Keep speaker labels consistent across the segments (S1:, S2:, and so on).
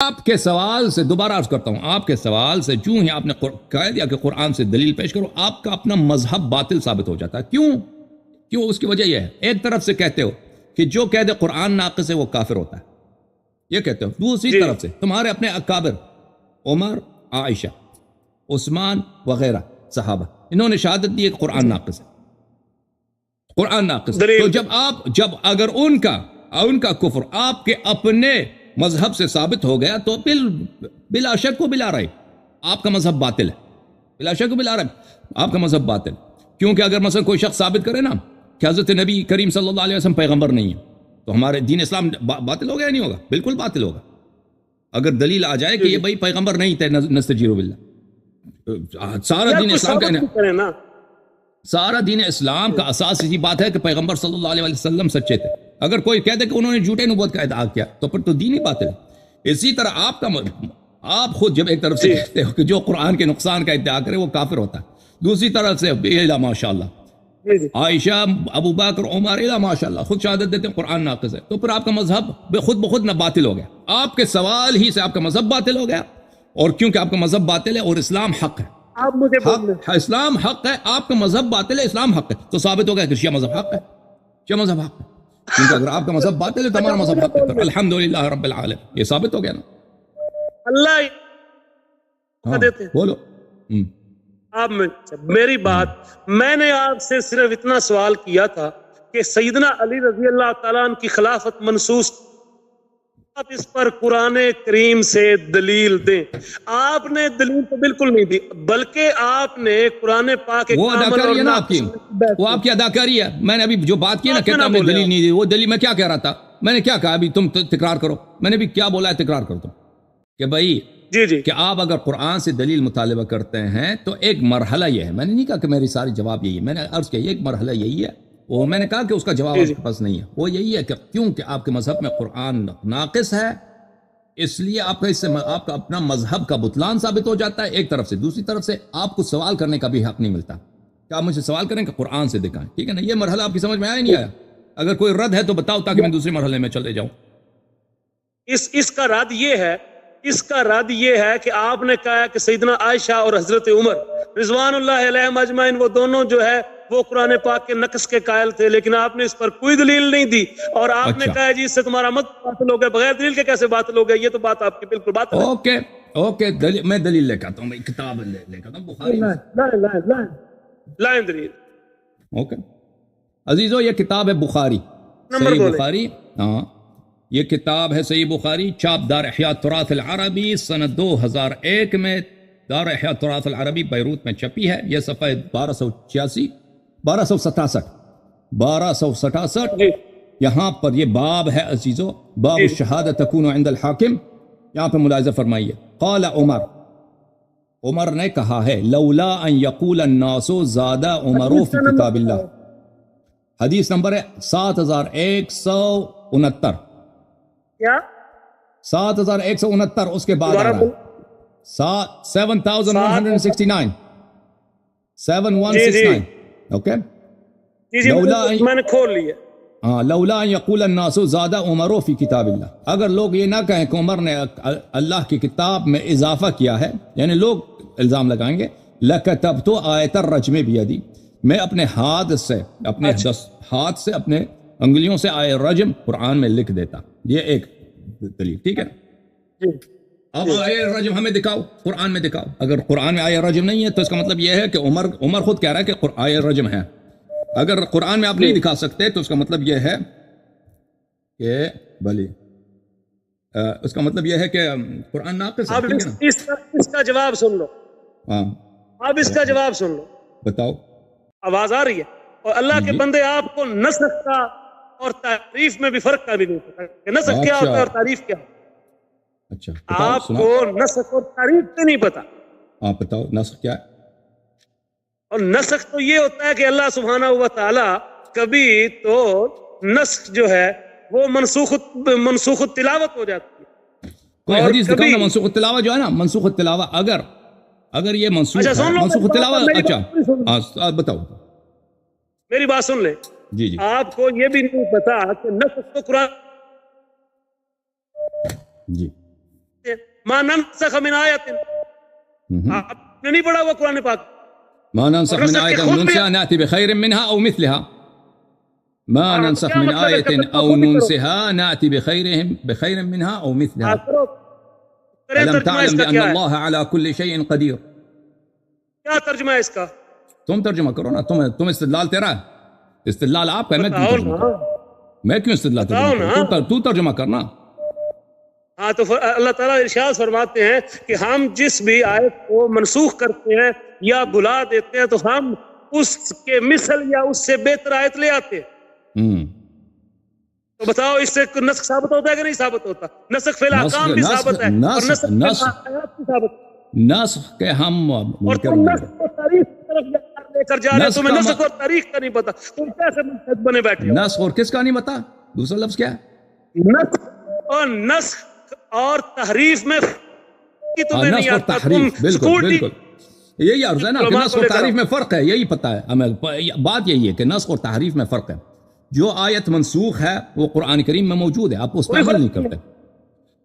S1: آپ کے سوال سے دوبارہ عرض کرتا ہوں، آپ کے سوال سے جو ہی آپ نے کہہ دیا کہ قرآن سے دلیل پیش کرو، آپ کا اپنا مذہب باطل ثابت ہو جاتا ہے۔ کیوں؟ اس کی وجہ یہ ہے، ایک طرف سے کہتے ہو کہ جو کہہ دے قرآن ناقص ہے وہ کافر ہوتا ہے، یہ کہتے ہو۔ دوسری طرف سے تمہارے اپنے اکابر عمر، عائشہ، عثمان وغیرہ صحابہ، انہوں نے شہادت دی کہ قرآن ناقص ہے، قرآن ناقص ہے۔ تو جب اگر ان کا کفر آپ کے اپنے مذہب سے ثابت ہو گیا تو بلا شک و بلا ریب آپ کا مذہب باطل ہے، بلا شک و بلا ریب آپ کا مذہب باطل ہے۔ کیونکہ اگر مثلا کوئی شخص ثابت کرے نا کہ حضرت نبی کریم صلی اللہ علیہ وسلم پیغمبر نہیں ہے تو ہمارے دین اسلام باطل ہو گیا یا نہیں ہوگا؟ بالکل باطل ہوگا۔ اگر دلیل آ جائے کہ یہ بھائی پیغمبر نہیں تھے، نستجیر باللہ، سارا دین اسلام کا سارا دین اسلام کا اساس اسی بات ہے کہ پیغمبر صلی اللہ علیہ وسلم سچے تھے۔ اگر کوئی کہہ دے کہ انہوں نے جھوٹے نبوت کا ادعا کیا تو پھر تو دین ہی باطل ہے۔ اسی طرح آپ خود جب ایک طرف سے کہتے ہو کہ جو قرآن کے نقصان کا ادعا کرے وہ کافر ہوتا ہے، دوسری طرف سے ماشاء اللہ عائشہ، ابو بکر، عمر ماشاء اللہ خود شہادت دیتے ہیں قرآن ناقص ہے، تو پھر آپ کا مذہب خود بخود نہ باطل ہو گیا۔ آپ کے سوال ہی سے آپ کا مذہب باطل ہو گیا، اور کیونکہ آپ کا مذہب باطل ہے اور اسلام حق ہے،
S2: آپ مجھے
S1: اسلام حق ہے، آپ کا مذہب باطل ہے، اسلام حق ہے، تو ثابت ہو گیا کہ شیعہ مذہب حق ہے، شیعہ مذہب حق ہے۔ کیونکہ اگر آپ کا مذہب باطل ہے تو ہمارا مذہب حق ہے، تو الحمدللہ رب العالمین، یہ ثابت ہو گیا نا۔
S2: اللہ دیتے ہیں
S1: بولو۔
S2: آپ میری بات، میں نے آپ سے صرف اتنا سوال کیا تھا کہ سیدنا علی رضی اللہ تعالیٰ عنہ کی خلافت منسوخ، آپ اس پر قرآن کریم سے دلیل دیں۔ آپ نے دلیل تو بالکل نہیں دی، بلکہ آپ نے قرآن پاک
S1: وہ اداکاری ہے نا آپ کی، وہ آپ کی اداکاری ہے۔ میں نے ابھی جو بات کی نا کہ آپ نے دلیل نہیں دی، وہ دلیل میں کیا کہہ رہا تھا، میں نے کیا کہا ابھی، تم تکرار کرو، میں نے بھی کیا بولا ہے تکرار کرو تم، کہ بھائی
S2: جی
S1: کہ آپ اگر قرآن سے دلیل مطالبہ کرتے ہیں تو ایک مرحلہ یہ ہے، میں نے نہیں کہا کہ میری ساری جواب یہی ہے، میں نے عرض کیا ایک مرحلہ یہی ہے، وہ میں نے کہا کہ اس کا جواب آپ کے پاس نہیں ہے، وہ یہی ہے کہ کیونکہ آپ کے مذہب میں قرآن ناقص ہے، اس لیے آپ کا اس سے آپ کا اپنا مذہب کا بطلان ثابت ہو جاتا ہے ایک طرف سے، دوسری طرف سے آپ کو سوال کرنے کا بھی حق نہیں ملتا کہ آپ مجھ سے سوال کریں کہ قرآن سے دکھائیں، ٹھیک ہے نا؟ یہ مرحلہ آپ کی سمجھ میں آیا نہیں آیا؟ اگر کوئی رد ہے تو بتاؤ تاکہ میں دوسرے مرحلے میں چلے جاؤں۔
S2: اس کا رد یہ ہے کہ آپ نے کہا کہ سیدنا عائشہ اور حضرت عمر رضوان اللہ علیہم اجمعین وہ دونوں جو ہے وہ قرآن پاک کے نقص کے قائل تھے، لیکن آپ نے اس پر کوئی دلیل نہیں دی، اور آپ نے کہا جی اس سے تمہارا مت باطل ہو گیا، بغیر دلیل کے کیسے باطل ہو گیا؟ یہ تو بات آپ کی بالکل باطل ہے۔
S1: اوکے میں دلیل لے کے آتا ہوں، کتاب لے کے آتا ہوں بخاری،
S2: لائن دلیل۔
S1: اوکے عزیزو، یہ کتاب ہے بخاری، صحیح بخاری، ہاں یہ کتاب ہے صحیح بخاری، چاپ دار احیاء تراث العربی سنہ 2001 میں دار احیاء تراث العربی بیروت میں چھپی ہے۔ یہ صفحہ 1287 یہاں پر یہ باب ہے عزیزو، باب الشہادہ تکون عند الحاکم، یہاں پہ ملاحظہ فرمائیے، قال عمر نے کہا ہے، لولا ان یقول الناس زاد عمر فی کتاب اللہ، حدیث نمبر ہے 7169،
S2: کیا
S1: 7169، اس کے بعد آ رہا ہے 7169، 7169، اوکے،
S2: میں نے کھول لیا۔
S1: لولا ان یقول الناس زاد عمر فی کتاب اللہ، اگر لوگ یہ نہ کہیں کہ عمر نے اللہ کی کتاب میں اضافہ کیا ہے، یعنی لوگ الزام لگائیں گے، لکتبت آیت الرجم بیدی، میں اپنے ہاتھ سے اپنے انگلیوں سے آیت رجم قرآن میں لکھ دیتا۔ یہ ایک دلیل، ٹھیک ہے؟ اب آیت رجم ہمیں دکھاؤ، قرآن میں دکھاؤ۔ اگر قرآن میں آیت رجم نہیں ہے تو اس کا مطلب یہ ہے کہ عمر خود کہہ رہا ہے کہ آیت رجم ہے۔ اگر قرآن میں آپ نہیں دکھا سکتے تو اس کا مطلب یہ ہے کہ اس کا مطلب یہ ہے کہ قرآن ناقص ہے۔
S2: اب اس کا جواب سن لو، اب اس کا جواب سن لو،
S1: بتاؤ،
S2: آواز آ رہی ہے؟ اور اللہ کے بندے آپ کو نسخ کا اور تعریف میں بھی فرق کا بھی نہیں پتا کہ نسخ کیا ہوتا ہے اور تعریف کیا ہوتا ہے۔ آپ کو نسخ اور تعریف کا نہیں پتا،
S1: آپ بتاؤ نسخ کیا ہے؟
S2: اور نسخ تو یہ ہوتا ہے کہ اللہ سبحانہ و تعالی کبھی تو نسخ جو ہے وہ منسوخ التلاوت ہو جاتی ہے۔
S1: کوئی حدیث دکھاؤ نا منسوخ التلاوت جو ہے نا، منسوخ التلاوت اگر یہ منسوخ ہے، منسوخ التلاوت، اچھا بتاؤ،
S2: میری بات سن لیں۔
S1: جی
S2: آپ کو یہ بھی نہیں پتا کہ نسخ تو قرآن،
S1: جی
S2: ما ننسخ من آیت، آپ نے نہیں پڑھا ہوا قرآن پاک؟
S1: ما ننسخ
S2: اور
S1: من
S2: نسخ کے
S1: آیت
S2: خود بھی-
S1: ننسها نأتی بخیر منها او مثلها. ما
S2: ہاں،
S1: ننسخ
S2: کیا
S1: من
S2: مطلب ہے؟
S1: آیت
S2: کہ
S1: او
S2: خود بھی کرو۔
S1: ننسها نأتی بخیر منها او مثلها.
S2: کرو، کریں
S1: ألم
S2: ترجمہ اس
S1: تعلم
S2: کا
S1: بأن
S2: کیا ہے؟
S1: الله على كل شيء قدير.
S2: کیا ترجمہ ہے اس کا؟
S1: تم ترجمہ کرو نا، تم استدلال تیرا ہے، استدلال آپ کا ہے، میں کیوں
S2: بتاؤ
S1: ترجمہ
S2: نا۔
S1: کروں؟ میں کیوں استدلال
S2: بتاؤ
S1: ترجمہ
S2: نا۔
S1: کروں؟ تو ترجمہ کرنا.
S2: ہاں تو اللہ تعالیٰ ارشاد فرماتے ہیں کہ ہم جس بھی آیت کو منسوخ کرتے ہیں یا بلا دیتے ہیں تو ہم اس کے مثل یا اس سے بہتر آیت لے آتے ہیں۔
S1: ہم۔
S2: تو بتاؤ اس سے نسخ ثابت ہوتا ہے کہ نہیں ثابت ہوتا؟ نسخ فی الاحکام بھی
S1: نسخ-
S2: ثابت ہے اور نسخ فی
S1: نسخ-
S2: الآیات بھی ثابت ہے۔
S1: نسخ کے ہم
S2: اور
S1: منکر
S2: تم
S1: نہیں
S2: نسخ
S1: ہیں.
S2: کو تاریخ کی طرف لے کر جا رہے ہو،
S1: نسخ
S2: تمہیں
S1: کا
S2: نسخ اور تاریخ کا نہیں پتا، تم کیسے منطق بنے بیٹھے ہو؟
S1: نسخ اور کس کا نہیں بتا؟ دوسرا لفظ کیا ہے؟
S2: نسخ اور تحریف میں کی تمہیں نہیں
S1: نسخ اور
S2: آتا۔ تم
S1: تحریف، بالکل
S2: اسکول
S1: بالکل یہی عرض ہے نا کہ
S2: علماء
S1: نسخ
S2: کو
S1: اور
S2: لے کر
S1: تحریف میں فرق ہے، یہی پتہ ہے ہمیں. بات یہی ہے کہ نسخ اور تحریف میں فرق ہے. جو آیت منسوخ ہے وہ قرآن کریم میں موجود ہے، آپ اس پر عمل نہیں کرتے.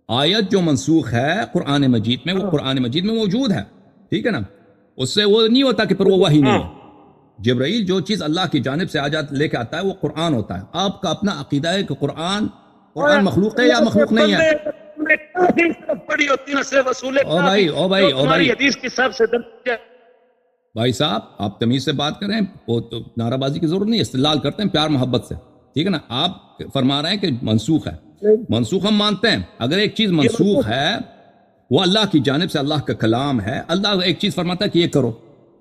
S1: آیت جو منسوخ ہے قرآن مجید میں، وہ قرآن مجید میں موجود ہے، ٹھیک ہے نا. اس سے وہ نہیں ہوتا کہ پھر وہ وحی نہیں ہے. جبرائیل جو چیز اللہ کی جانب سے لے کے آتا ہے وہ قرآن ہوتا ہے. آپ کا اپنا عقیدہ ہے کہ قرآن مخلوق ہے یا مخلوق نہیں ہے.
S2: پڑی ہوتی نا صرف اصول
S1: او بھائی، او بھائی، او بھائی،
S2: حدیث کی سب سے درجہ۔
S1: بھائی صاحب آپ تمیز سے بات کریں، وہ تو نعرہ بازی کی ضرورت نہیں، استدلال کرتے ہیں پیار محبت سے، ٹھیک ہے نا. آپ فرما رہے ہیں کہ منسوخ ہے، منسوخ ہم مانتے ہیں. اگر ایک چیز منسوخ ہے وہ اللہ کی جانب سے اللہ کا کلام ہے، اللہ ایک چیز فرماتا ہے کہ یہ کرو،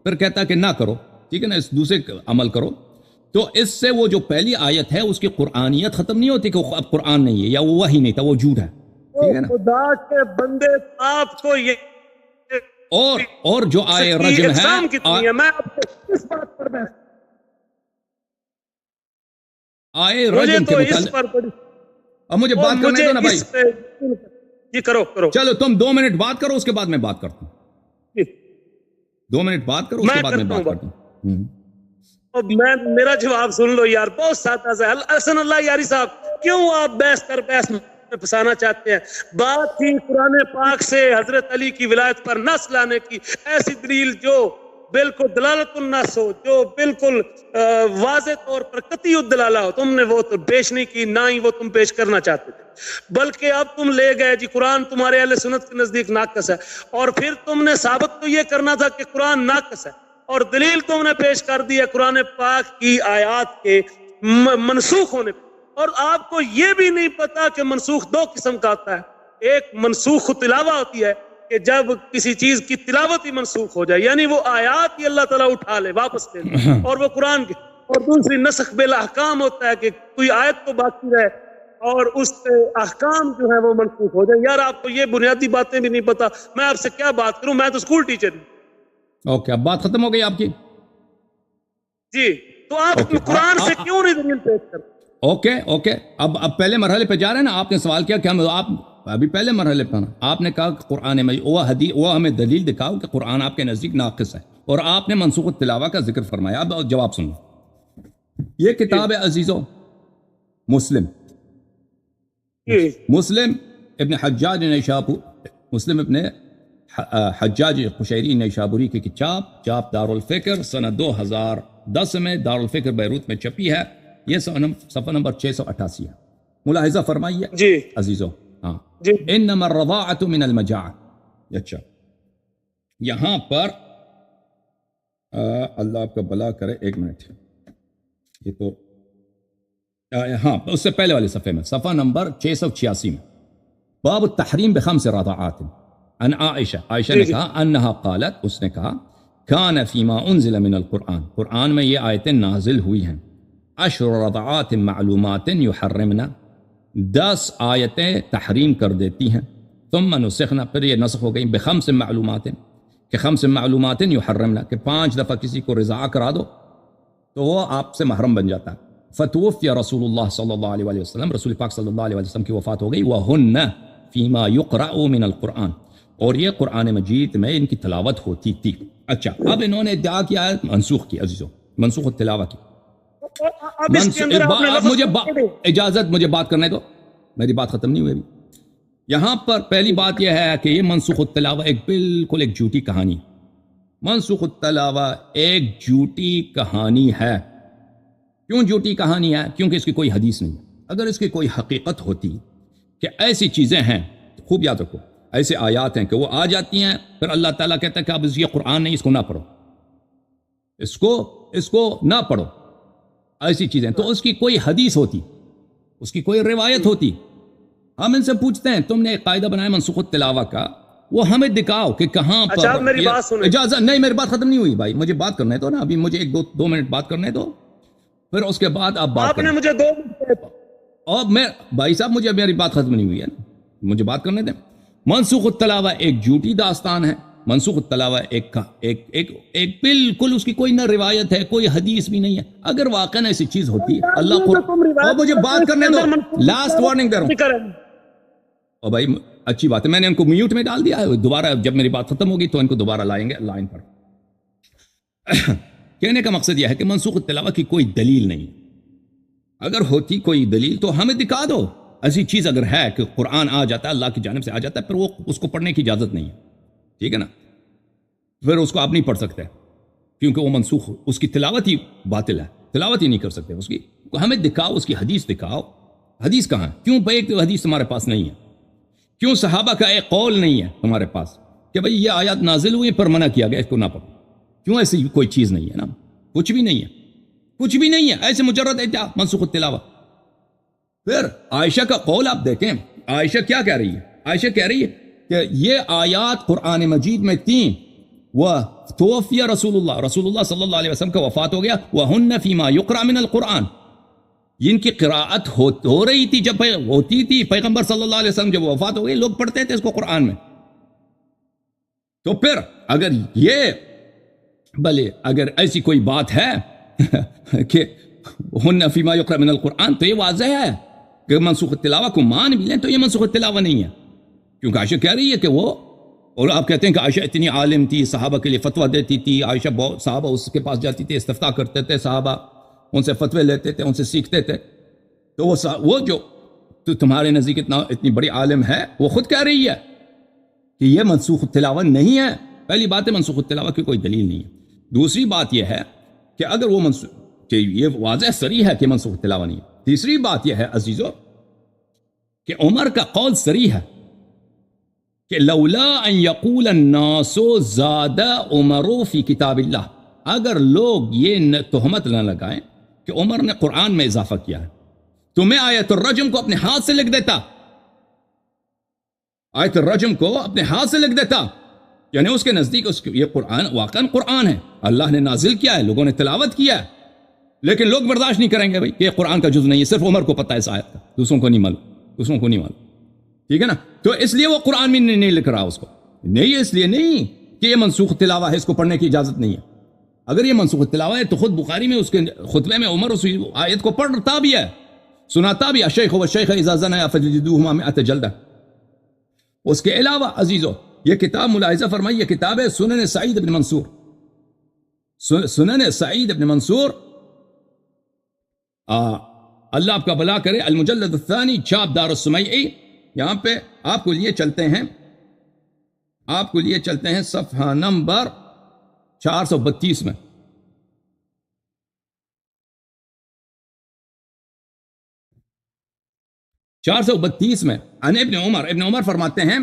S1: پھر کہتا ہے کہ نہ کرو، ٹھیک ہے نا، اس دوسرے عمل کرو. تو اس سے وہ جو پہلی آیت ہے اس کی قرآنیت ختم نہیں ہوتی کہ وہ اب قرآن نہیں ہے یا وہ وحی نہیں تھا، وہ جھوٹ ہے، ٹھیک ہے نا.
S2: خدا کے بندے آپ کو یہ
S1: اور جو آئے رجم
S2: اقسام کتنی
S1: ہے،
S2: ہے؟ میں آپ کو کس بات پر بحث،
S1: آئے
S2: مجھے
S1: رجم
S2: تو
S1: کے
S2: اس
S1: متعلق
S2: پر بڑی،
S1: اب مجھے
S2: اور
S1: بات کرنے
S2: مجھے
S1: دو نا بھائی.
S2: اس پہ جی کرو کرو
S1: چلو تم 2 منٹ بات کرو، اس کے بعد میں بات کرتا ہوں.
S2: جی۔
S1: 2 منٹ بات کرو، اس
S2: میں
S1: کے بعد میں
S2: کرتا
S1: بات
S2: ہوں
S1: کرتا ہوں.
S2: اب میرا جواب سن لو یار، بہت سادہ سا ہے۔ حسن اللہ یاری صاحب، کیوں آپ بحث میں پھنسانا چاہتے ہیں؟ بات تھی قرآن پاک سے حضرت علی کی ولایت پر نص لانے کی، ایسی دلیل جو بالکل دلالت النص ہو، جو بالکل واضح طور پر قطعی الدلالہ ہو، تم نے وہ تو پیش نہیں کی، نہ ہی وہ تم پیش کرنا چاہتے تھے، بلکہ اب تم لے گئے جی قرآن تمہارے اہل سنت کے نزدیک ناقص ہے، اور پھر تم نے ثابت تو یہ کرنا تھا کہ قرآن ناقص ہے، اور دلیل تم نے پیش کر دی ہے قرآن پاک کی آیات کے منسوخ ہونے پر. اور آپ کو یہ بھی نہیں پتا کہ منسوخ 2 قسم کا آتا ہے. ایک منسوخ تلاوہ ہوتی ہے کہ جب کسی چیز کی تلاوت ہی منسوخ ہو جائے، یعنی وہ آیات ہی اللہ تعالیٰ اٹھا لے، واپس لے لے، اور وہ قرآن کی. اور دوسری نسخ بالاحکام ہوتا ہے کہ کوئی آیت تو باقی رہے اور اس سے احکام جو ہے وہ منسوخ ہو جائے. یار آپ کو یہ بنیادی باتیں بھی نہیں پتا، میں آپ سے کیا بات کروں، میں تو اسکول ٹیچر ہوں.
S1: اوکے، اب بات ختم ہو گئی آپ کی.
S2: جی تو آپ قرآن سے کیوں نہیں دلیل پیش کرتے؟
S1: اوکے، اب پہلے مرحلے پہ جا رہے ہیں نا. آپ نے سوال کیا کہ ہم آپ ابھی پہلے مرحلے پہ آپ نے کہا کہ قرآن میں وہ ہمیں دلیل دکھاؤ کہ قرآن آپ کے نزدیک ناقص ہے، اور آپ نے منسوخ التلاوہ کا ذکر فرمایا. اب جواب سنو. یہ کتاب ہے عزیزو مسلم ابن حجاج نیشابور، مسلم ابن حجاج قشیری نیشابوری کی چاپ دارالفکر سنہ 2010 میں دارالفکر بیروت میں چھپی ہے. یہ صفحہ نمبر 688 ہے. ملاحظہ فرمائیے
S2: جی
S1: عزیزو. ہاں
S2: جی.
S1: انما الرضاعة من المجاعة. اچھا یہاں پر اللہ آپ کا بلا کرے، 1 منٹ، یہ تو ہاں اس سے پہلے والے صفحے میں صفحہ نمبر 686 میں باب التحریم بخمس رضاعات عن عائشہ نے کہا انہا قالت، اس نے کہا کان فیما انزل من القرآن، قرآن میں یہ آیتیں نازل ہوئی ہیں، 10 رضاعات معلومات یحرمنا، 10 آیتیں تحریم کر دیتی ہیں، ثم نسخنا، پھر یہ نسخ ہو گئی، بخمس معلومات، کہ 5 معلومات یحرمنا، کہ 5 دفعہ کسی کو رضاع کرا دو تو وہ آپ سے محرم بن جاتا ہے. فتوفی رسول اللہ صلی اللہ علیہ وسلم، رسول پاک صلی اللہ علیہ وسلم کی وفات ہو گئی. وَهُنَّ فِيمَا يُقْرَأُ مِنَ الْقُرْآنِ، اور یہ قرآن مجید میں ان کی تلاوت ہوتی تھی. اچھا اب انہوں نے ادعا کیا ہے منسوخ کی، عزیزو منسوخ التلاوہ کی.
S2: اب اس کے اندر آپ نے لفظ
S1: مجھے اجازت، مجھے بات کرنے دو، میری بات ختم نہیں ہوئی ابھی. یہاں پر پہلی بات یہ ہے کہ یہ منسوخ التلاوہ بالکل ایک جھوٹی کہانی ہے۔ منسوخ التلاوہ ایک جھوٹی کہانی ہے۔ کیوں جھوٹی کہانی ہے؟ کیونکہ اس کی کوئی حدیث نہیں ہے۔ اگر اس کی کوئی حقیقت ہوتی کہ ایسی چیزیں ہیں، خوب یاد رکھو، ایسے آیات ہیں کہ وہ آ جاتی ہیں، پھر اللہ تعالیٰ کہتا ہے کہ اب یہ قرآن نہیں، اس کو نہ پڑھو، اس کو نہ پڑھو، ایسی چیزیں، تو اس کی کوئی حدیث ہوتی، اس کی کوئی روایت ہوتی۔ ہم ان سے پوچھتے ہیں تم نے ایک قاعدہ بنایا منسوخ التلاوہ کا، وہ ہمیں دکھاؤ کہ کہاں پر۔
S2: اچھا میری بات سنیں۔
S1: اجازت نہیں، میری بات ختم نہیں ہوئی بھائی، مجھے بات کرنے دو نا، ابھی مجھے ایک دو منٹ بات کرنے دو، پھر اس کے بعد آپ بات
S2: آپ نے مجھے 2 منٹ،
S1: اور میں بھائی صاحب مجھے میری بات ختم نہیں ہوئی ہے نا، مجھے بات کرنے دیں۔ منسوخ التلاوہ ایک جھوٹی داستان ہے۔ منسوخ التلاوہ ایک بالکل اس کی کوئی نہ روایت ہے، کوئی حدیث بھی نہیں ہے۔ اگر واقعا ایسی چیز ہوتی ہے، اللہ اور مجھے بات کرنے دو، لاسٹ وارننگ دے رہا ہوں۔ اور بھائی اچھی بات ہے، میں نے ان کو میوٹ میں ڈال دیا ہے، دوبارہ جب میری بات ختم ہوگی تو ان کو دوبارہ لائیں گے لائن پر۔ کہنے کا مقصد یہ ہے کہ منسوخ التلاوہ کی کوئی دلیل نہیں، اگر ہوتی کوئی دلیل تو ہمیں دکھا دو۔ ایسی چیز اگر ہے کہ قرآن آ جاتا ہے، اللہ کی جانب سے آ جاتا ہے، پھر وہ اس کو پڑھنے کی اجازت نہیں ہے، ٹھیک ہے نا، پھر اس کو آپ نہیں پڑھ سکتے کیونکہ وہ منسوخ، اس کی تلاوت ہی باطل ہے، تلاوت ہی نہیں کر سکتے اس کی۔ ہمیں دکھاؤ، اس کی حدیث دکھاؤ، حدیث کہاں ہے؟ کیوں بھائی ایک حدیث تمہارے پاس نہیں ہے؟ کیوں صحابہ کا ایک قول نہیں ہے تمہارے پاس کہ بھئی یہ آیات نازل ہوئی پر منع کیا گیا اس کو نہ پڑھو؟ کیوں ایسی کوئی چیز نہیں ہے نا؟ کچھ بھی نہیں ہے، کچھ بھی نہیں ہے، ایسے مجرد ادعا منسوخ التلاوہ۔ پھر عائشہ کا قول آپ دیکھیں، عائشہ کیا کہہ رہی ہے؟ عائشہ کہہ رہی ہے کہ یہ آیات قرآن مجید میں تھیں، وتوفی رسول اللہ صلی اللہ علیہ وسلم کا وفات ہو گیا، وہن فیما یقرأ من القرآن، جن کی قراءت ہو رہی تھی، جب ہوتی تھی، پیغمبر صلی اللہ علیہ وسلم جب وفات ہو گئی لوگ پڑھتے تھے اس کو قرآن میں۔ تو پھر اگر یہ بھلے اگر ایسی کوئی بات ہے کہ ہن فیما یقرأ من القرآن، تو یہ واضح ہے کہ منسوخ التلاوہ کو مان بھی لیں تو یہ منسوخ التلاوہ نہیں ہے، کیونکہ عائشہ کہہ رہی ہے کہ وہ، اور آپ کہتے ہیں کہ عائشہ اتنی عالم تھی، صحابہ کے لیے فتویٰ دیتی تھی، عائشہ بہت، صحابہ اس کے پاس جاتی تھی، استفتاء کرتے تھے، صحابہ ان سے فتوے لیتے تھے، ان سے سیکھتے تھے، تو وہ جو تو تمہارے نزدیک اتنی بڑی عالم ہے، وہ خود کہہ رہی ہے کہ یہ منسوخ التلاوہ نہیں ہے۔ پہلی بات ہے منسوخ التلاوہ کی کوئی دلیل نہیں ہے۔ دوسری بات یہ ہے کہ اگر وہ کہ یہ واضح صریح ہے کہ منسوخ التلاوہ نہیں ہے۔ تیسری بات یہ ہے عزیزو کہ عمر کا قول صریح ہے کہ لولا ان یقول الناس زاد عمر فی کتاب اللہ، اگر لوگ یہ تہمت نہ لگائیں کہ عمر نے قرآن میں اضافہ کیا ہے، تو میں آیت الرجم کو اپنے ہاتھ سے لکھ دیتا، آیت الرجم کو اپنے ہاتھ سے لکھ دیتا، یعنی اس کے نزدیک یہ قرآن واقعاً قرآن ہے، اللہ نے نازل کیا ہے، لوگوں نے تلاوت کیا ہے، لیکن لوگ برداشت نہیں کریں گے بھائی کہ یہ قرآن کا جز نہیں ہے، صرف عمر کو پتہ ہے اس آیت کا، دوسروں کو نہیں معلوم، ٹھیک ہے نا؟ تو اس لیے وہ قرآن میں نہیں لکھ رہا اس کو، نہیں اس لیے نہیں کہ یہ منسوخ تلاوہ ہے، اس کو پڑھنے کی اجازت نہیں ہے۔ اگر یہ منسوخ تلاوہ ہے تو خود بخاری میں اس کے خطبے میں عمر اس آیت کو پڑھتا بھی ہے، سناتا بھی، الشیخ والشیخ اذا زنیا فجلدوہما 100 جلدہ۔ اس کے علاوہ عزیزو یہ کتاب ملاحظہ فرمائی، یہ کتاب ہے سنن سعید بن منصور، سنن سعید بن منصور، اللہ آپ کا بھلا کرے، المجلد الثانی، چھاپ دار السمیعی۔ یہاں پہ آپ کو لیے چلتے ہیں صفحہ نمبر 432 میں، عن ابن عمر فرماتے ہیں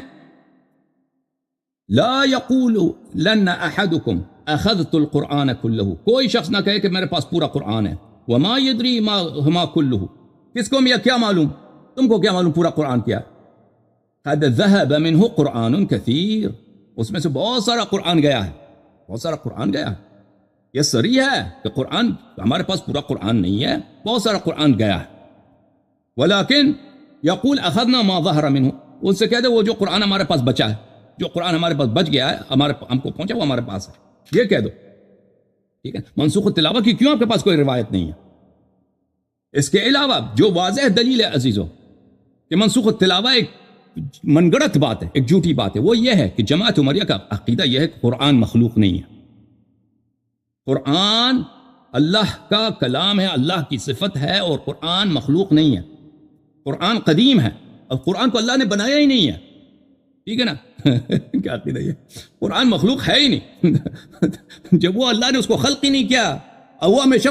S1: لا يقول لن احدكم اخذت القرآن كله، کوئی شخص نہ کہے کہ میرے پاس پورا قرآن ہے، وما يدري ما كله، کس کو کیا معلوم، تم کو کیا معلوم پورا قرآن کیا؟ قد ذهب منه قرآن كثير، اس میں سے بہت سارا قرآن گیا ہے، یہ صریح ہے کہ قرآن ہمارے پاس پورا قرآن نہیں ہے، بہت سارا قرآن گیا ہے، ولكن يقول اخذنا ما ظهر منه، ان سے کہہ دے وہ جو قرآن ہمارے پاس بچا ہے، جو قرآن ہمارے پاس بچ گیا ہے، ہم کو پہنچا وہ ہمارے پاس ہے، یہ کہہ دو، ٹھیک ہے؟ منسوخ التلاوہ کی کیوں آپ کے پاس کوئی روایت نہیں ہے؟ اس کے علاوہ جو واضح دلیل ہے عزیزو کہ منسوخ التلاوہ ایک من گڑت بات ہے، ایک جھوٹی بات ہے، وہ یہ ہے کہ جماعت عمریہ کا عقیدہ یہ ہے کہ قرآن مخلوق نہیں ہے، قرآن اللہ کا کلام ہے، اللہ کی صفت ہے، اور قرآن مخلوق نہیں ہے، قرآن قدیم ہے، اب قرآن کو اللہ نے بنایا ہی نہیں ہے، ٹھیک ہے نا کیا عقیدہ یہ، قرآن مخلوق ہے ہی نہیں جب وہ اللہ نے اس کو خلق ہی نہیں کیا اور وہ ہمیشہ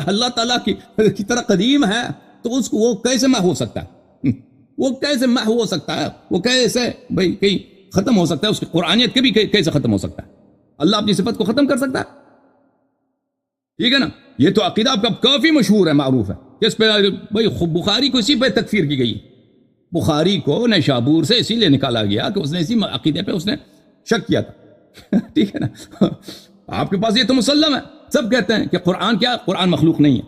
S1: اللہ تعالیٰ کی طرح قدیم ہے، تو اس کو وہ کیسے محو ہو سکتا ہے؟ وہ کیسے محو ہو سکتا ہے؟ وہ کیسے بھائی کہیں ختم ہو سکتا ہے؟ اس کی قرآنیت کبھی کیسے ختم ہو سکتا ہے؟ اللہ اپنی صفت کو ختم کر سکتا ہے؟ ٹھیک ہے نا، یہ تو عقیدہ آپ کا کافی مشہور ہے، معروف ہے، جس پہ بھائی بخاری کو اسی پہ تکفیر کی گئی، بخاری کو نیشابور سے اسی لیے نکالا گیا کہ اس نے اسی عقیدے پہ اس نے شک کیا تھا ٹھیک ہے نا، آپ کے پاس یہ تو مسلم ہے، سب کہتے ہیں کہ قرآن کیا، قرآن مخلوق نہیں ہے،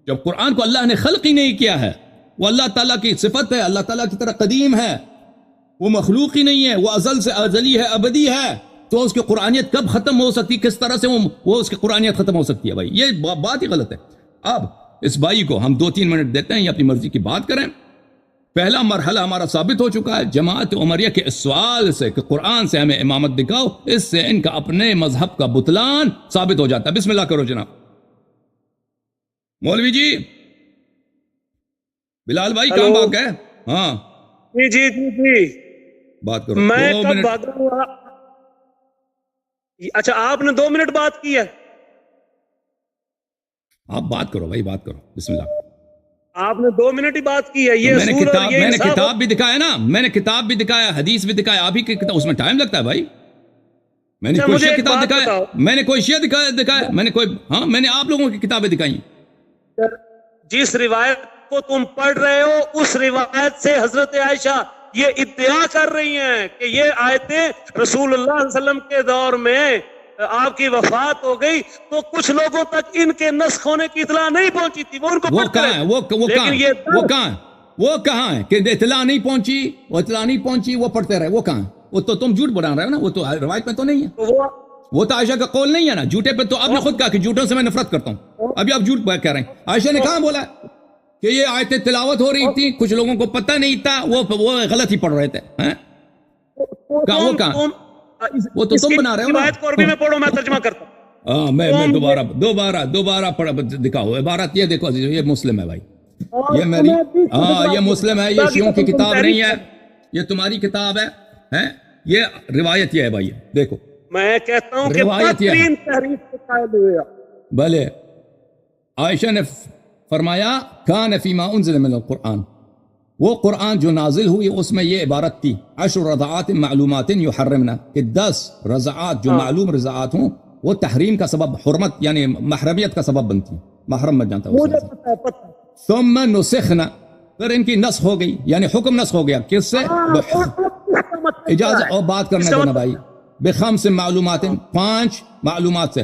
S1: جب قرآن کو اللہ نے خلق ہی نہیں کیا ہے، وہ اللہ تعالیٰ کی صفت ہے، اللہ تعالیٰ کی طرح قدیم ہے، وہ مخلوق ہی نہیں ہے، وہ ازل سے ازلی ہے، ابدی ہے، تو اس کی قرآنیت کب ختم ہو سکتی، کس طرح سے وہ اس کی قرآنیت ختم ہو سکتی ہے؟ بھائی یہ بات ہی غلط ہے۔ اب اس بھائی کو ہم 2-3 منٹ دیتے ہیں، یہ اپنی مرضی کی بات کریں۔ پہلا مرحلہ ہمارا ثابت ہو چکا ہے جماعت عمریہ کے اس سوال سے کہ قرآن سے ہمیں امامت دکھاؤ، اس سے ان کا اپنے مذہب کا بطلان ثابت ہو جاتا ہے۔ بسم اللہ کرو جناب۔ مولوی جی، بلال بھائی کہاں بھاگ گئے؟ ہاں
S2: جی جی جی جی
S1: بات کرو۔
S2: میں
S1: 2
S2: کب
S1: منٹ
S2: بھاگا ہوا؟ اچھا آپ نے 2 منٹ بات کی ہے؟
S1: آپ بات کرو بھائی، بات کرو، بسم اللہ۔
S2: آپ نے 2 منٹ ہی بات کی ہے؟ یہ
S1: میں نے
S2: اصول اور
S1: کتاب
S2: یہ
S1: میں نے
S2: انصاف
S1: کتاب بھی دکھایا نا، میں نے کتاب بھی دکھایا، حدیث بھی دکھایا، آپ ہی کی کتاب، اس میں ٹائم لگتا ہے بھائی۔ میں نے
S2: اچھا،
S1: کوئی
S2: مجھے
S1: شیعہ
S2: ایک
S1: کتاب
S2: بات
S1: دکھایا،
S2: بتاؤ۔
S1: میں نے کوئی شیعہ دکھایا، میں نے کوئی، ہاں میں نے آپ لوگوں کی کتابیں دکھائی۔
S2: جس روایت کو تم پڑھ رہے ہو اس روایت سے حضرت عائشہ یہ ادعا کر رہی ہیں کہ یہ آیتیں رسول اللہ صلی اللہ علیہ وسلم کے دور میں آپ کی وفات ہو گئی تو کچھ لوگوں تک ان کے نسخ ہونے کی اطلاع نہیں پہنچی تھی، وہ ان کو
S1: وہ
S2: پڑھتے
S1: کہاں ہے؟
S2: رہے۔ لیکن یہ
S1: وہ کہاں ہے کہ اطلاع نہیں پہنچی، وہ اطلاع نہیں پہنچی، وہ پڑھتے رہے، وہ کہاں ہے؟ وہ تو تم جھوٹ بنا رہے ہو نا، وہ تو روایت میں تو نہیں ہے، وہ تو عائشہ کا قول نہیں ہے نا، جھوٹے پہ تو آپ نے خود کہا کہ جھوٹوں سے میں نفرت کرتا ہوں، ابھی آپ جھوٹ کہہ رہے ہیں۔ عائشہ نے کہاں بولا کہ یہ آیتیں تلاوت ہو رہی تھی، کچھ لوگوں کو پتہ نہیں تھا، وہ غلط ہی پڑھ رہے تھے، وہ کہاں؟ وہ تو تم بنا رہے ہو نا۔
S2: روایت کو عربی میں پڑھو، میں ترجمہ کرتا ہوں۔
S1: ہاں میں دوبارہ پڑھ دکھاؤ عبارت، یہ دیکھو یہ مسلم ہے بھائی، یہ میری، ہاں یہ مسلم ہے، یہ شیعوں کی کتاب نہیں ہے، یہ تمہاری کتاب ہے، یہ روایت یہ ہے بھائی، دیکھو
S2: میں کہتا ہوں کہ
S1: روایت یہ ہے۔
S2: بدترین تحریف سے قائل ہوئے آپ۔
S1: بھلے عائشہ نے فرمایا کان فیما انزل من القرآن، وہ قرآن جو نازل ہوئی اس میں یہ عبارت تھی 10 رضعات معلومات یحرمنا، کہ 10 رضعات جو معلوم رضعات ہوں وہ تحریم کا سبب، حرمت یعنی محرمیت کا سبب بنتی، محرم بن جاتا
S2: مجھے
S1: ہے۔
S2: پتہ ہے، پتہ ہے۔
S1: ثم نسخنا، پھر ان کی نسخ ہو گئی، یعنی حکم نسخ ہو گیا، کس سے؟ اجازت اور بات کرنے دینا بھائی، بخمس معلومات، 5 معلومات سے۔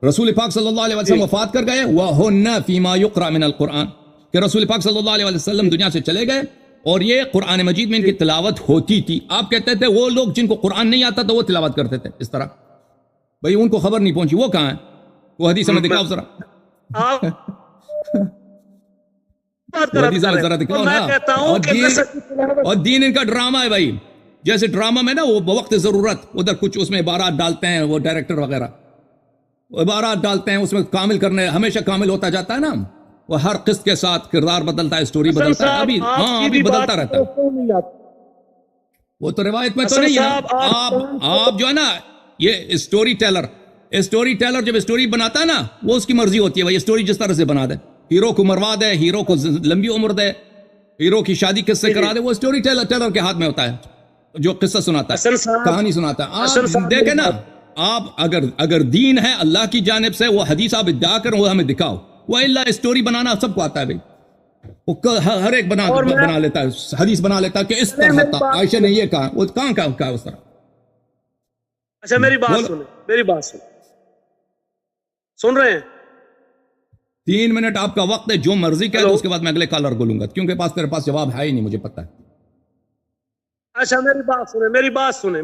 S1: رسول پاک صلی اللہ علیہ وسلم وفات کر گئے، وَهُنَّ فِي مَا يُقْرَأْ مِنَ الْقُرْآنِ، کہ رسول پاک صلی اللہ علیہ وسلم دنیا سے چلے گئے اور یہ قرآن مجید میں ان کی تلاوت ہوتی تھی۔ آپ کہتے تھے وہ لوگ جن کو قرآن نہیں آتا تو وہ تلاوت کرتے تھے اس طرح، بھئی ان کو خبر نہیں پہنچی، وہ کہاں ہے؟ وہ حدیث میں دکھاؤ ذرا، وہ حدیث میں ذرا دکھاؤ نا۔ اور دین ان کا ڈرامہ ہے بھائی، جیسے ڈرامہ میں نا وہ بوقت ضرورت ادھر کچھ اس میں عبارات ڈالتے ہیں وہ ڈائریکٹر وغیرہ، عبارات ڈالتے ہیں اس میں کامل کرنے، ہمیشہ کامل ہوتا جاتا ہے نا، وہ ہر قسط کے ساتھ کردار بدلتا ہے، سٹوری بدلتا ہے، ابھی بدلتا رہتا ہے، وہ تو روایت میں تو نہیں ہے۔ آپ جو ہے نا یہ اسٹوری ٹیلر جب اسٹوری بناتا ہے نا وہ اس کی مرضی ہوتی ہے بھائی، اسٹوری جس طرح سے بنا دے، ہیرو کو مروا دے، ہیرو کو لمبی عمر دے، ہیرو کی شادی کس سے کرا دے، وہ اسٹوری ٹیلر کے ہاتھ میں ہوتا ہے جو قصہ سناتا ہے، کہانی سناتا ہے۔ آپ دیکھیں نا، آپ اگر دین ہے اللہ کی جانب سے، وہ حدیث آپ ادعا کریں وہ ہمیں دکھاؤ، وہ اللہ اسٹوری بنانا سب کو آتا ہے بھائی، وہ ہر ایک بنا لیتا ہے، حدیث بنا لیتا ہے کہ اس طرح تھا، عائشہ نے یہ کہا، وہ کہاں کہا اس طرح۔
S2: اچھا میری بات سنیں، میری بات سن رہے ہیں؟
S1: 3 منٹ آپ کا وقت ہے، جو مرضی کہہ دو، اس کے بعد میں اگلے کالر کو لوں گا، کیونکہ تیرے پاس جواب ہے ہی نہیں، مجھے پتہ ہے۔
S2: اچھا میری بات سنیں۔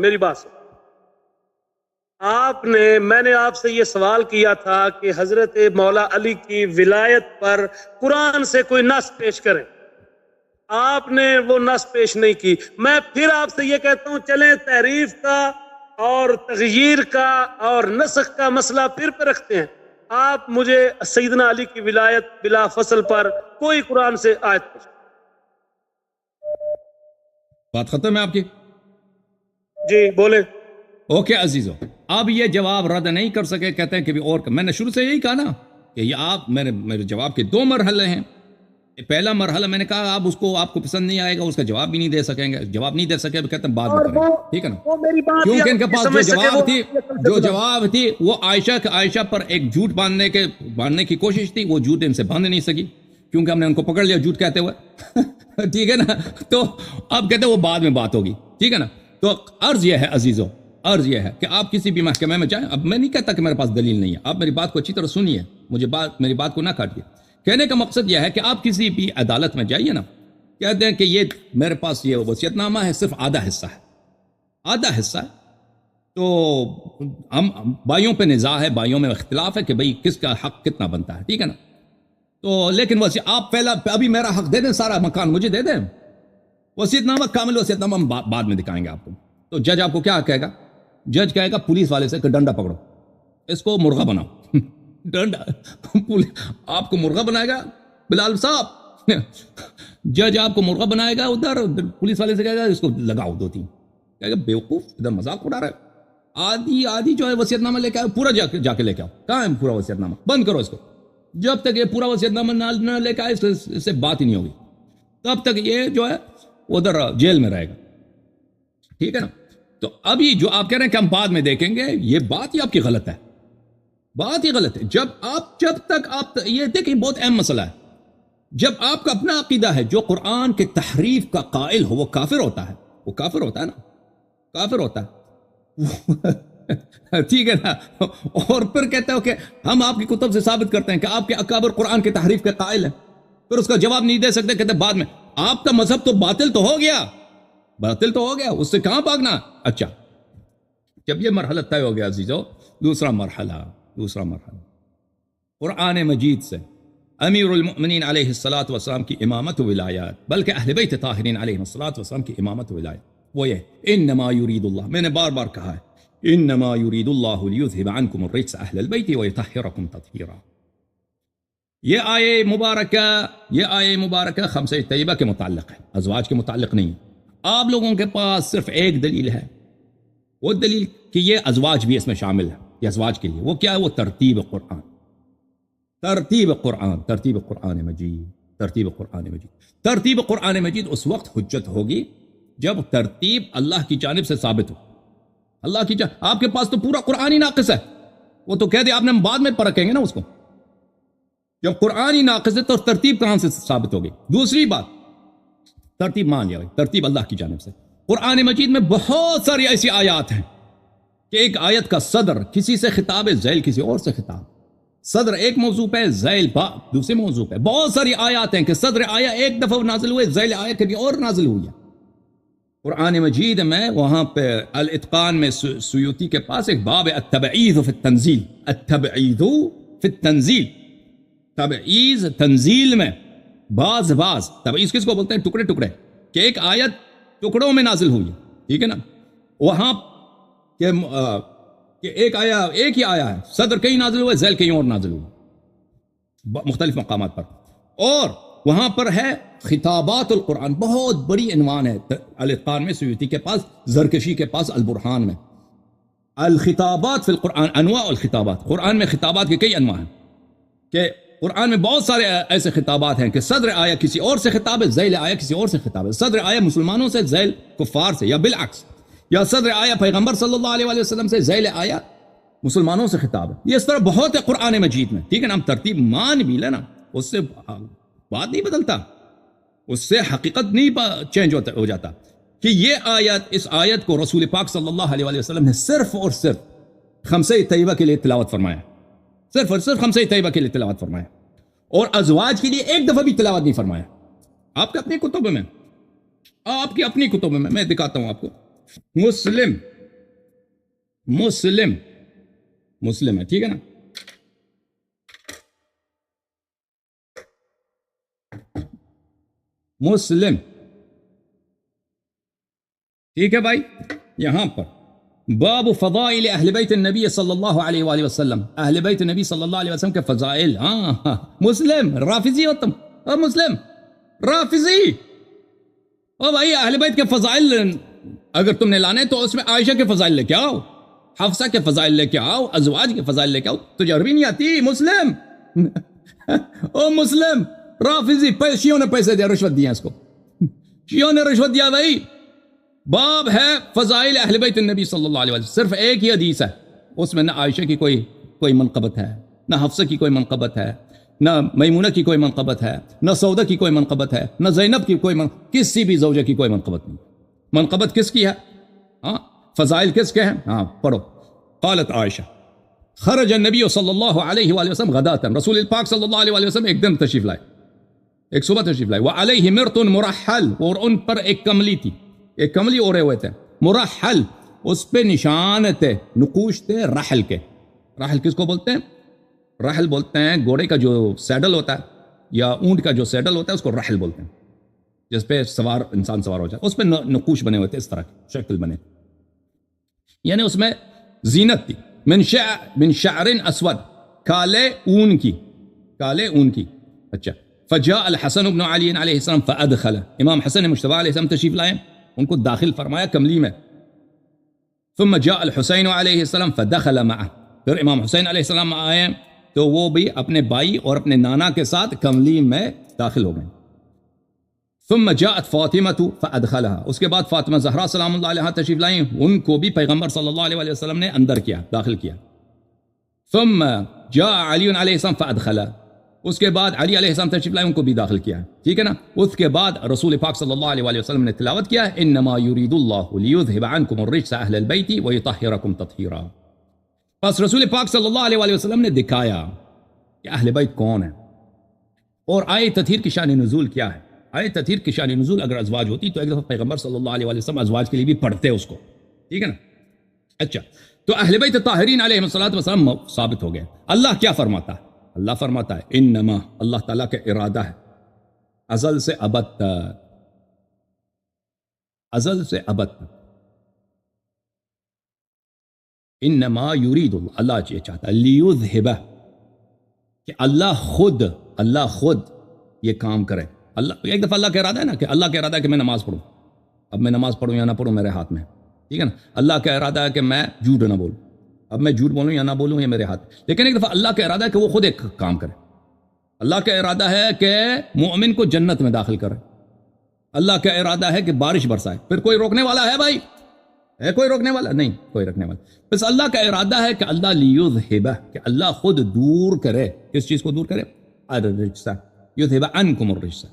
S2: میں نے آپ سے یہ سوال کیا تھا کہ حضرت مولا علی کی ولایت پر قرآن سے کوئی نص پیش کریں، آپ نے وہ نص پیش نہیں کی۔ میں پھر آپ سے یہ کہتا ہوں چلیں تحریف کا اور تغییر کا اور نسخ کا مسئلہ پھر پہ رکھتے ہیں، آپ مجھے سیدنا علی کی ولایت بلا فصل پر کوئی قرآن سے آیت پیش۔
S1: بات ختم ہے آپ کی؟
S2: جی بولے.
S1: اوکے عزیزو، اب یہ جواب رد نہیں کر سکے، کہتے ہیں کہ بھی اور میں نے شروع سے یہی کہا نا کہ یہ آپ میرے جواب کے دو مرحلے ہیں. پہلا مرحلہ میں نے کہا آپ کو پسند نہیں آئے گا، اس کا جواب بھی نہیں دے سکیں گے، جواب نہیں دے سکے، کہتے ہیں بعد میں کریں گے، ٹھیک ہے نا.
S2: وہ میری بات
S1: کیونکہ ان کے
S2: آپ
S1: پاس
S2: سمجھ
S1: جو
S2: سکے وہ
S1: جواب تھی وہ عائشہ پر ایک جھوٹ باندھنے کی کوشش تھی. وہ جھوٹ ان سے باندھ نہیں سکی کیونکہ ہم نے ان کو پکڑ لیا جھوٹ کہتے ہوئے. ٹھیک ہے نا. تو اب کہتے ہیں وہ بعد میں بات ہوگی، ٹھیک ہے نا. تو عرض یہ ہے عزیزو، عرض یہ ہے کہ آپ کسی بھی محکمے میں جائیں. اب میں نہیں کہتا کہ میرے پاس دلیل نہیں ہے، آپ میری بات کو اچھی طرح سنیے، میری بات کو نہ کاٹیے. کہنے کا مقصد یہ ہے کہ آپ کسی بھی عدالت میں جائیے نا، کہتے ہیں کہ یہ میرے پاس یہ وصیت نامہ ہے، صرف آدھا حصہ ہے. تو ہم بھائیوں پہ نزاع ہے، بھائیوں میں اختلاف ہے کہ بھئی کس کا حق کتنا بنتا ہے، ٹھیک ہے نا. تو لیکن آپ پہلا ابھی میرا حق دے دیں، سارا مکان مجھے دے دیں، وصیت نامہ کامل وصیت نامہ ہم بعد میں دکھائیں گے آپ کو. تو جج آپ کو کیا کہے گا؟ جج کہے گا پولیس والے سے کہ ڈنڈا پکڑو، اس کو مرغا بناؤ. ڈنڈا آپ کو مرغا بنائے گا بلال صاحب. جج آپ کو مرغا بنائے گا، ادھر پولیس والے سے کہے گا اس کو لگاؤ 2-3. کہے گا بیوقوف، ادھر مذاق اڑا رہا ہے. آدھی جو ہے وصیت نامہ لے کے آؤ، پورا جا کے لے کے آؤ. کہاں ہے پورا وصیت نامہ؟ بند کرو اس کو. جب تک یہ پورا وصیت نامہ نہ لے کے آئے اس سے بات ہی نہیں ہوگی، تب تک یہ جو ہے ادھر جیل میں رہے گا، ٹھیک ہے نا. تو ابھی جو آپ کہہ رہے ہیں کہ ہم بعد میں دیکھیں گے، یہ بات ہی آپ کی غلط ہے، بات ہی غلط ہے. جب تک آپ یہ دیکھیں، بہت اہم مسئلہ ہے. جب آپ کا اپنا عقیدہ ہے، جو قرآن کے تحریف کا قائل ہو وہ کافر ہوتا ہے، نا، کافر ہوتا ہے. ٹھیک ہے نا. اور پھر کہتے ہو کہ ہم آپ کی کتب سے ثابت کرتے ہیں کہ آپ کے اکابر قرآن کے تحریف کے قائل ہیں، پھر اس کا جواب نہیں دے سکتے، کہتے بعد میں آپ کا مذہب تو باطل تو ہو گیا، اس سے کہاں بھاگنا. اچھا، جب یہ مرحلہ طے ہو گیا عزیزو، دوسرا مرحلہ قرآن مجید سے امیر المؤمنین علیہ الصلاۃ والسلام کی امامت و ولایات، بلکہ اہل بیت طاہرین علیہ الصلاۃ والسلام کی امامت و ولایات، وہ یہ انما یرید اللہ، میں نے بار بار کہا ہے، انما یرید اللہ لیذھب عنکم الرجس اہل البیت ویطہرکم تطہیرا. یہ آیے مبارکہ خمسہ طیبہ کے متعلق ہے، ازواج کے متعلق نہیں. آپ لوگوں کے پاس صرف ایک دلیل ہے، وہ دلیل کہ یہ ازواج بھی اس میں شامل ہے، یہ ازواج کے لیے. وہ کیا ہے؟ وہ ترتیب قرآن مجید. ترتیب قرآن مجید اس وقت حجت ہوگی جب ترتیب اللہ کی جانب سے ثابت ہو. آپ کے پاس تو پورا قرآن ہی ناقص ہے، وہ تو کہہ دے آپ نے بعد میں پرکھیں گے نا اس کو. جب قرآن ہی ناقص ہے تو ترتیب کہاں سے ثابت ہوگی؟ دوسری بات، ترتیب مان لیا، ترتیب اللہ کی جانب سے. قرآن مجید میں بہت ساری ایسی آیات ہیں کہ ایک آیت کا صدر کسی سے خطاب ہے، ذیل کسی اور سے خطاب. صدر ایک موضوع پہ، ذیل دوسرے موضوع پہ. بہت ساری آیات ہیں کہ صدر آیا ایک دفعہ نازل ہوئے، ذیل آیا کبھی اور نازل ہوئی ہے. قرآن مجید میں وہاں پہ الاتقان میں سیوطی کے پاس ایک باب ہے التبعیض فی التنزیل. تبعیض تنزیل میں بعض تبعیض کس کو بولتے ہیں؟ ٹکڑے کہ ایک آیت ٹکڑوں میں نازل ہوئی ہے، ٹھیک ہے نا. وہاں کہ ایک ہی آیا ہے، صدر کہیں نازل ہوا، ذیل کہیں اور نازل ہوا، مختلف مقامات پر. اور وہاں پر ہے خطابات القرآن، بہت بڑی عنوان ہے الاتقان میں سیوطی کے پاس، زرکشی کے پاس البرہان میں. الخطابات فی القرآن، انواع الخطابات. قرآن میں خطابات کے کئی انواع ہیں کہ قرآن میں بہت سارے ایسے خطابات ہیں کہ صدر آیا کسی اور سے خطاب ہے، ذیل آیا کسی اور سے خطاب ہے. صدر آیا مسلمانوں سے، ذیل کفار سے، یا بالعکس، یا صدر آیا پیغمبر صلی اللہ علیہ وسلم سے، ذیل آیا مسلمانوں سے خطاب ہے. یہ اس طرح بہت ہے قرآن مجید میں، ٹھیک ہے نا. ہم ترتیب مان بھی لینا، اس سے بات نہیں بدلتا، اس سے حقیقت نہیں چینج ہو جاتا کہ یہ آیت، اس آیت کو رسول پاک صلی اللہ علیہ وسلم نے صرف اور صرف خمسہ طیبہ کے لیے تلاوت فرمایا، صرف اور صرف خمسہ طیبہ کے لیے تلاوت فرمایا، اور ازواج کے لیے ایک دفعہ بھی تلاوت نہیں فرمایا. آپ کے اپنی کتب میں میں دکھاتا ہوں آپ کو. مسلم ہے، ٹھیک ہے نا. مسلم، ٹھیک ہے بھائی. یہاں پر باب فضائل اہل بیت النبی صلی اللہ علیہ وآلہ وسلم، اہل بیت نبی صلی اللہ علیہ وسلم کے فضائل. مسلم رافضی ہو تم، مسلم رافضی او بھائی اہل بیت کے فضائل اگر تم نے لانے تو اس میں عائشہ کے فضائل لے کے آؤ، حفصہ کے فضائل لے کے آؤ، ازواج کے فضائل لے کے آؤ. تجھے عربی نہیں آتی؟ مسلم او مسلم رافضی، شیعوں نے پیسے دیا، رشوت دیا اس کو، شیعوں نے رشوت دیا. بھائی باب ہے فضائل اہل بیت النبی صلی اللہ علیہ وسلم، صرف ایک ہی حدیث ہے، اس میں نہ عائشہ کی کوئی منقبت ہے، نہ حفصہ کی کوئی منقبت ہے، نہ میمونہ کی کوئی منقبت ہے، نہ سودہ کی کوئی منقبت ہے، نہ زینب کی کوئی کسی بھی زوجہ کی کوئی منقبت نہیں. منقبت کس کی ہے؟ ہاں فضائل کس کے ہیں؟ ہاں پڑھو. قالت عائشہ خرج النبی صلی اللہ علیہ وآلہ وسلم غداتا، رسول پاک صلی اللہ علیہ وآلہ وسلم ایک دن تشریف لائے، ایک صبح تشریف لائے. وعلیہ مرط مرحل، اور ان پر ایک کملی تھی، ایک کملی اوڑے ہوئے تھے. مرحل، اس پہ نشان تھے، نقوش تھے رحل کے. رحل کس کو بولتے ہیں؟ رحل بولتے ہیں گھوڑے کا جو سیڈل ہوتا ہے یا اونٹ کا جو سیڈل ہوتا ہے اس کو رحل بولتے ہیں، جس پہ سوار انسان سوار ہو جائے. اس پہ نقوش بنے ہوئے تھے، اس طرح کی شکل بنے، یعنی اس میں زینت تھی. من شعر اسود، کالے اون کی. اچھا. فجاء الحسن بن علی علیہ السلام فادخل، امام حسن مجتبی علیہ السلام تشریف لائے، ان کو داخل فرمایا کملی میں. ثم جاء الحسین علیہ السلام فدخل معه، پھر امام حسین علیہ السلام آئے تو وہ بھی اپنے بھائی اور اپنے نانا کے ساتھ کملی میں داخل ہو گئے. ثم جاءت فاطمہ فادخلها، اس کے بعد فاطمہ زہرا سلام اللہ علیہا تشریف لائیں، ان کو بھی پیغمبر صلی اللہ علیہ وآلہ وسلم نے اندر کیا، داخل کیا. ثم جاء علی علیہ السلام فادخلہ، اس کے بعد علی علیہ السلام تشریف لائے، ان کو بھی داخل کیا. ٹھیک ہے نا. اس کے بعد رسول پاک صلی اللہ علیہ وآلہ وسلم نے تلاوت کیا انما یرید اللہ لیذهب عنکم الرجس اہل البیت ویطہرکم تطہیرا. بس رسول پاک صلی اللہ علیہ وآلہ وسلم نے دکھایا کہ اہل بیت کون ہے اور آئے تطہیر کی شان نزول کیا ہے. آئے تطہیر کی شان نزول اگر ازواج ہوتی تو ایک دفعہ پیغمبر صلی اللہ علیہ وسلم ازواج کے لیے بھی پڑھتے اس کو. ٹھیک ہے نا. اچھا، تو اہل بیت طاہرین علیہ الصلوۃ والسلام ثابت ہو گئے. اللہ کیا فرماتا ہے؟ اللہ فرماتا ہے انما، اللہ تعالیٰ کا ارادہ ہے ازل سے ابد تک، ازل سے ابد تک. انما یرید اللہ یہ چاہتا ہے لیذہب، کہ اللہ خود یہ کام کرے. اللہ ایک دفعہ اللہ کا ارادہ ہے نا، کہ اللہ کا ارادہ ہے کہ میں نماز پڑھوں. اب میں نماز پڑھوں یا نہ پڑھوں میرے ہاتھ میں. ٹھیک ہے نا. اللہ کا ارادہ ہے کہ میں جھوٹ نہ بولوں. اب میں جھوٹ بولوں یا نہ بولوں یہ میرے ہاتھ. لیکن ایک دفعہ اللہ کا ارادہ ہے کہ وہ خود ایک کام کرے. اللہ کا ارادہ ہے کہ مومن کو جنت میں داخل کرے. اللہ کا ارادہ ہے کہ بارش برسائے. پھر کوئی روکنے والا ہے بھائی؟ ہے کوئی روکنے والا؟ نہیں کوئی روکنے والا. بس اللہ کا ارادہ ہے کہ اللہ لیذہب، کہ اللہ خود دور کرے. کس چیز کو دور کرے؟ الرجس، یذہب عنکم الرجس.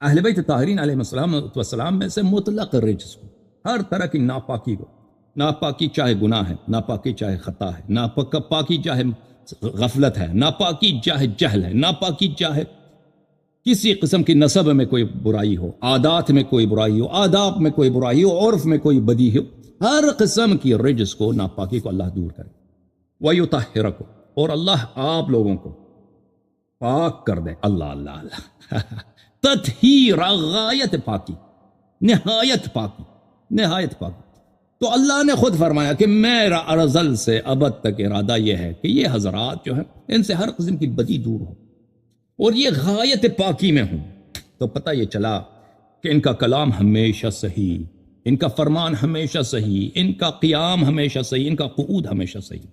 S1: اہل بیت طاہرین علیہ السلام میں سے مطلق رجس کو، ہر طرح کی ناپاکی کو، ناپاکی چاہے گناہ ہے، ناپاکی چاہے خطا ہے، ناپاکی چاہے غفلت ہے، ناپاکی چاہے جہل ہے، ناپاکی چاہے کسی قسم کی نسب میں کوئی برائی ہو، عادات میں کوئی برائی ہو، آداب میں کوئی برائی ہو، عرف میں کوئی بدی ہو، ہر قسم کی رجس کو، ناپاکی کو اللہ دور کرے. وَيُطَهِّرَكُمْ، اور اللہ آپ لوگوں کو پاک کر دے. اللہ اللہ اللہ تطہیر، غایت پاکی، نہایت پاکی، نہایت پاکی. تو اللہ نے خود فرمایا کہ میرا ازل سے ابد تک ارادہ یہ ہے کہ یہ حضرات جو ہیں ان سے ہر قسم کی بدی دور ہو اور یہ غایت پاکی میں ہوں. تو پتہ یہ چلا کہ ان کا کلام ہمیشہ صحیح، ان کا فرمان ہمیشہ صحیح، ان کا قیام ہمیشہ صحیح، ان کا قعود ہمیشہ صحیح.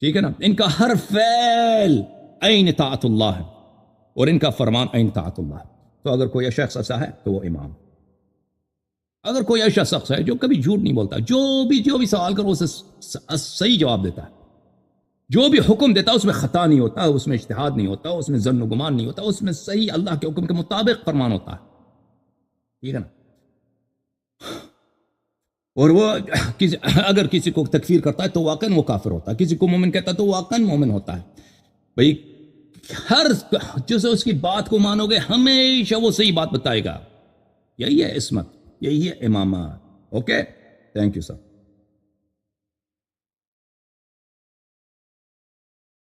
S1: ٹھیک ہے نا. ان کا ہر فعل عین طاعت اللہ ہے اور ان کا فرمان عین طاعت اللہ ہے. تو اگر کوئی شخص ایسا ہے تو وہ امام. اگر کوئی ایسا شخص ہے جو کبھی جھوٹ نہیں بولتا، جو بھی سوال کرو اسے صحیح جواب دیتا ہے، جو بھی حکم دیتا ہے اس میں خطا نہیں ہوتا، اس میں اجتہاد نہیں ہوتا، اس میں ظن و گمان نہیں ہوتا، اس میں صحیح اللہ کے حکم کے مطابق فرمان ہوتا ہے. ٹھیک ہے نا. اور وہ اگر کسی کو تکفیر کرتا ہے تو واقعاً وہ کافر ہوتا ہے، کسی کو مومن کہتا ہے تو واقعاً مومن ہوتا ہے. بھئی ہر جسے اس کی بات کو مانو گے ہمیشہ وہ صحیح بات بتائے گا. یہی ہے عصمت، یہی ہے امامت. Okay, thank you sir.